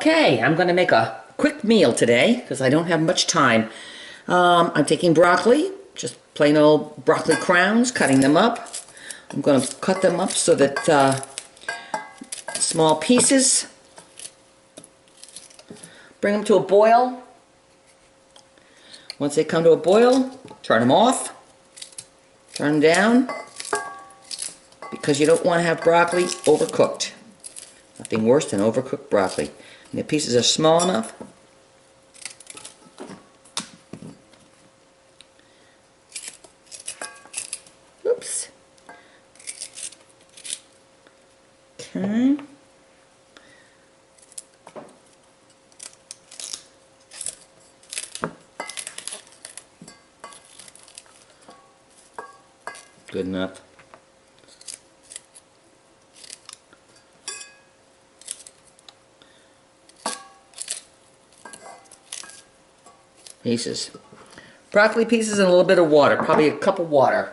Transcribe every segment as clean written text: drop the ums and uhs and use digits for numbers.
Okay, I'm going to make a quick meal today because I don't have much time. I'm taking broccoli, just plain old broccoli crowns, cutting them up. I'm going to cut them up so that small pieces. Bring them to a boil. Once they come to a boil, turn them off, turn them down, because you don't want to have broccoli overcooked. Nothing worse than overcooked broccoli. And the pieces are small enough. Oops. Okay. Good enough. Pieces. Broccoli pieces and a little bit of water, probably a cup of water.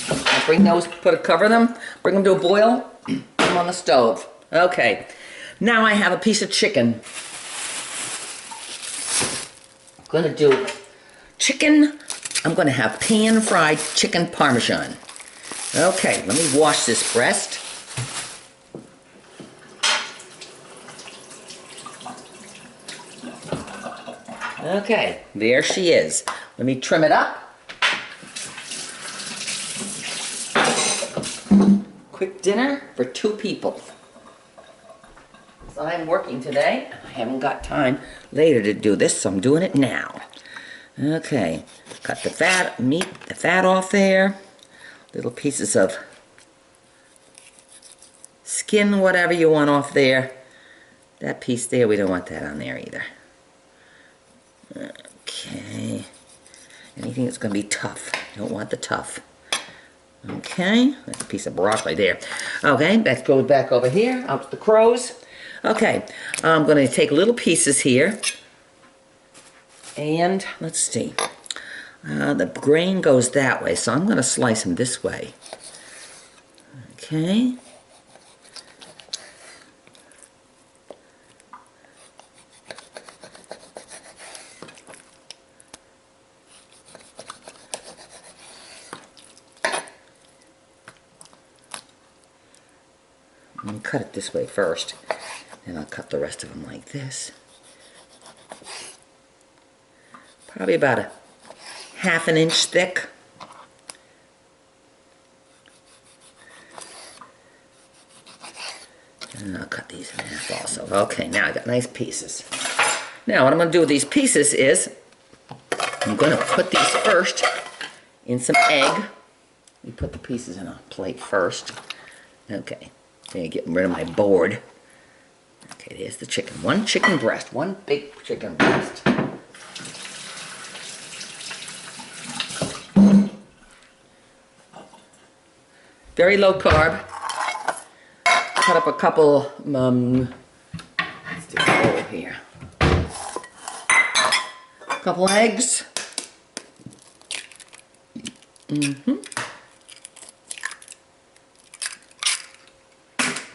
I'll bring those, cover them, bring them to a boil, put them on the stove. Okay, now I have a piece of chicken. I'm gonna do chicken. I'm gonna have pan-fried chicken parmesan. Okay, let me wash this breast. Okay, there she is. Let me trim it up. Quick dinner for 2 people. So I'm working today, and I haven't got time later to do this, so I'm doing it now. Okay, cut the fat, the fat off there. Little pieces of skin, whatever you want off there. That piece there, we don't want that on there either. Okay, anything that's going to be tough. You don't want the tough. Okay, that's a piece of broccoli there. Okay, that goes back over here, out to the crows. Okay, I'm going to take little pieces here. And, let's see. The grain goes that way, so I'm going to slice them this way. Okay. I'm going to cut it this way first, and I'll cut the rest of them like this. Probably about a ½ inch thick. And I'll cut these in half also. Okay, now I got nice pieces. Now what I'm going to do with these pieces is I'm going to put these first in some egg. We put the pieces in a plate first. Okay. There, getting rid of my board. Okay, there's the chicken. One chicken breast. One big chicken breast. Very low carb. Cut up a couple, let's do a bowl here. A couple eggs.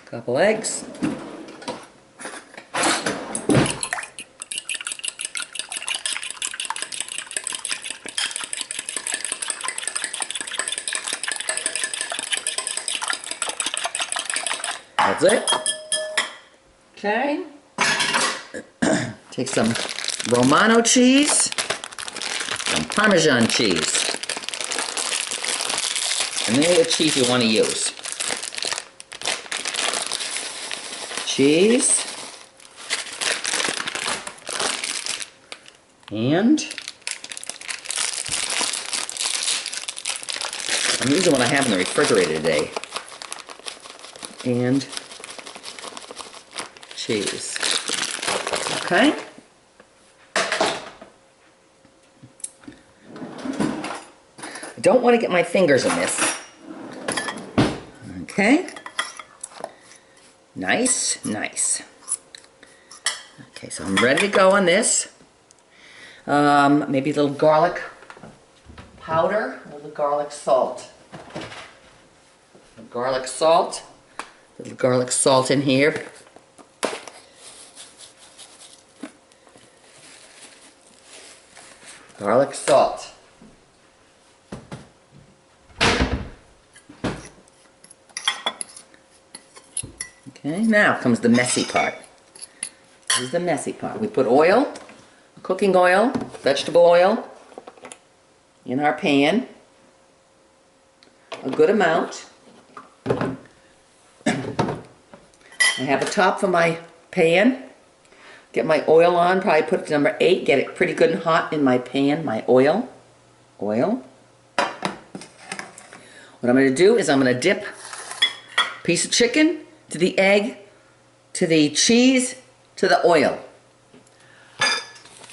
Couple eggs. That's it. Okay. Take some Romano cheese, some Parmesan cheese. And any other cheese you want to use. Cheese. And I'm using what I have in the refrigerator today. And cheese. Okay. I don't want to get my fingers in this. Okay. Nice, nice. Okay, so I'm ready to go on this. Maybe a little garlic powder, a little garlic salt. Garlic salt. A little garlic salt in here. garlic salt. Okay, now comes the messy part. This is the messy part. We put oil, cooking oil, vegetable oil in our pan. A good amount. I have a top for my pan. Get my oil on, probably put it to number 8, get it pretty good and hot in my pan, my oil. What I'm going to do is I'm going to dip a piece of chicken to the egg, to the cheese, to the oil.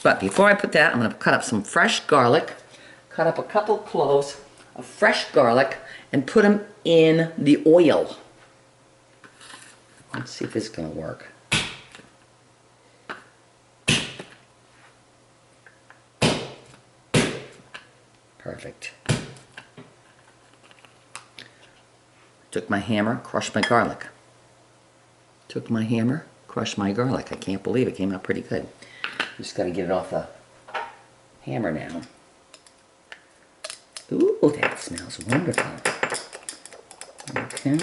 But before I put that, I'm going to cut up some fresh garlic, cut up a couple cloves of fresh garlic, and put them in the oil. Let's see if this is going to work. Perfect. Took my hammer, crushed my garlic. Took my hammer, crushed my garlic. I can't believe it came out pretty good. Just got to get it off the hammer now. Ooh, that smells wonderful. Okay.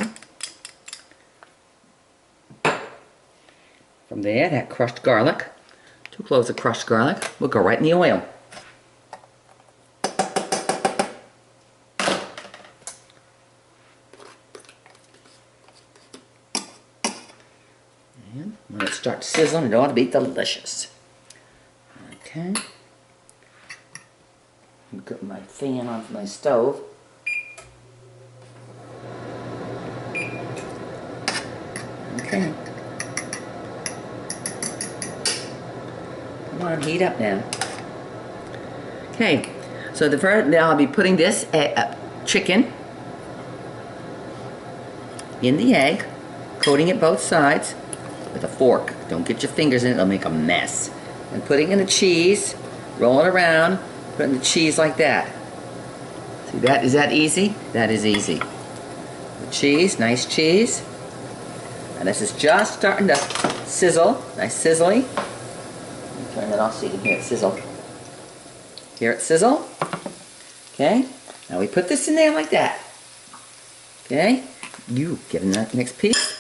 From there, that crushed garlic, 2 cloves of crushed garlic, will go right in the oil. And when it starts sizzling, it ought to be delicious. Okay. Got my fan off my stove. Okay. Come on, heat up now. Okay, so now I'll be putting this chicken in the egg, coating it both sides with a fork. Don't get your fingers in it, it'll make a mess. And putting in the cheese, roll it around, putting the cheese like that. See that? Is that easy? That is easy. The cheese, nice cheese. And this is just starting to sizzle. Nice sizzling. Let me turn that off so you can hear it sizzle. Hear it sizzle? Okay. Now we put this in there like that. Okay. You get in that next piece.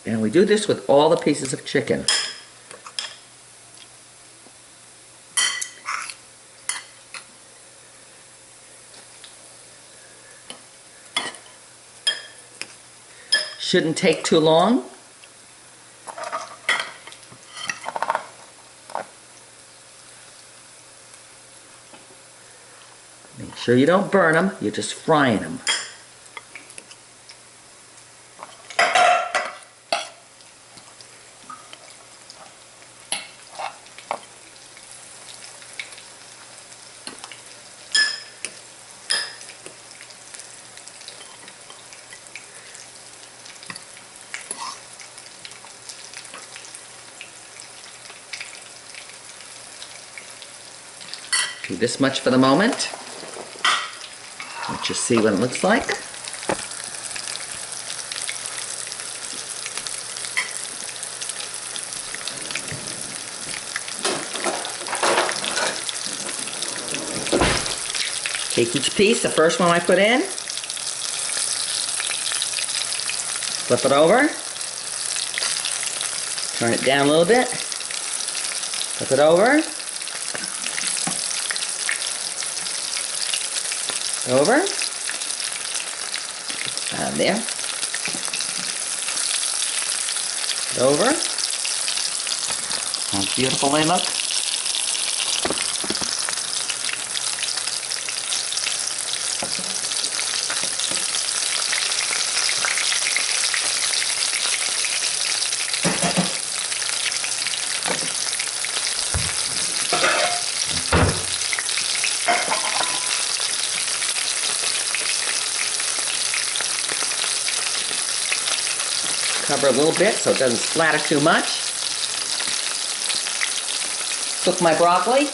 And we do this with all the pieces of chicken. Shouldn't take too long. Make sure you don't burn them, you're just frying them. Do this much for the moment. Let's just see what it looks like. Take each piece, the first one I put in, flip it over, turn it down a little bit, flip it over, over, and there, over. How beautiful they look. Cover a little bit so it doesn't splatter too much. Cook my broccoli.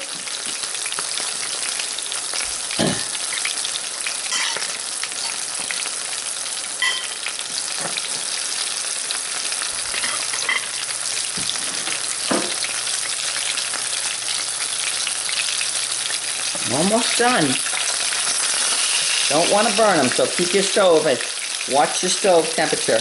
Almost done. Don't want to burn them, so keep your stove at, watch your stove temperature.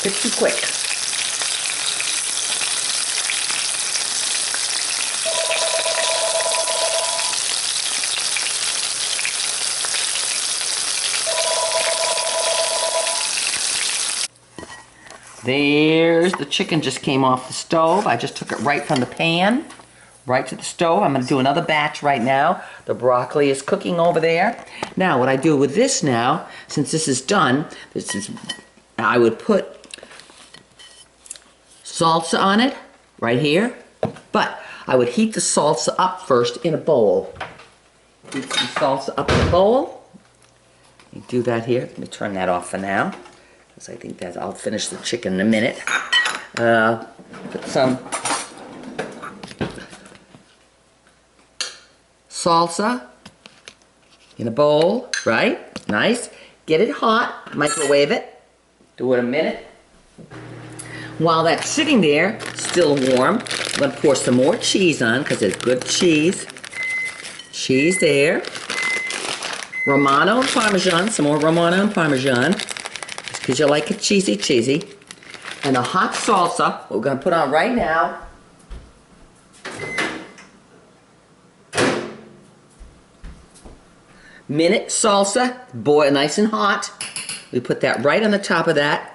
Bit too quick. There's the chicken just came off the stove. I just took it right from the pan, right to the stove. I'm going to do another batch right now. The broccoli is cooking over there. Now, what I do with this now, since this is done, I would put salsa on it, right here. But I would heat the salsa up first in a bowl. Heat some salsa up in a bowl. You do that here. Let me turn that off for now, because I think that I'll finish the chicken in a minute. Put some salsa in a bowl, right? Nice. Get it hot, microwave it. Do it a minute. While that's sitting there, still warm, I'm going to pour some more cheese on, because there's good cheese. Cheese there. Romano and Parmesan, some more Romano and Parmesan, because you like it cheesy, cheesy. And the hot salsa, what we're going to put on right now. Minute salsa, boil nice and hot. We put that right on the top of that.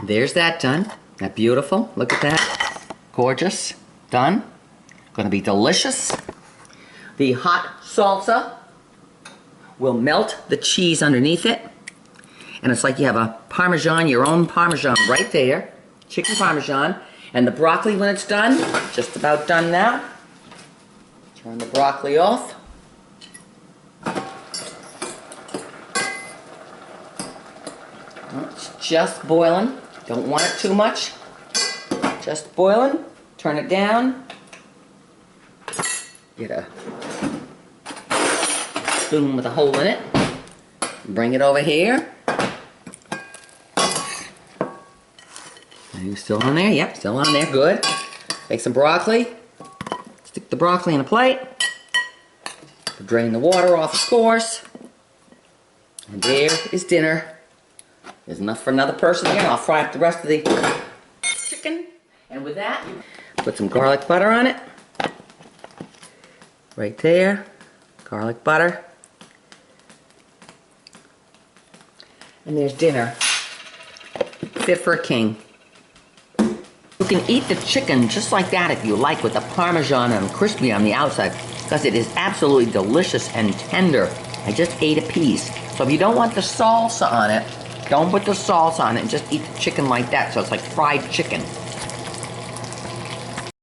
There's that done. That beautiful. Look at that. Gorgeous. Done. Going to be delicious. The hot salsa will melt the cheese underneath it. And it's like you have a Parmesan, your own Parmesan right there. Chicken Parmesan. And the broccoli when it's done, just about done now. Turn the broccoli off. It's just boiling. Don't want it too much. Just boiling. Turn it down. Get a spoon with a hole in it. Bring it over here. Are you still on there? Yep, still on there. Good. Make some broccoli. Stick the broccoli in a plate. Drain the water off, of course. And there is dinner. There's enough for another person here. I'll fry up the rest of the chicken. And with that, put some garlic butter on it. Right there. Garlic butter. And there's dinner. Fit for a king. You can eat the chicken just like that if you like, with the Parmesan and crispy on the outside, because it is absolutely delicious and tender. I just ate a piece. So if you don't want the salsa on it, don't put the salsa on it and just eat the chicken like that, so it's like fried chicken.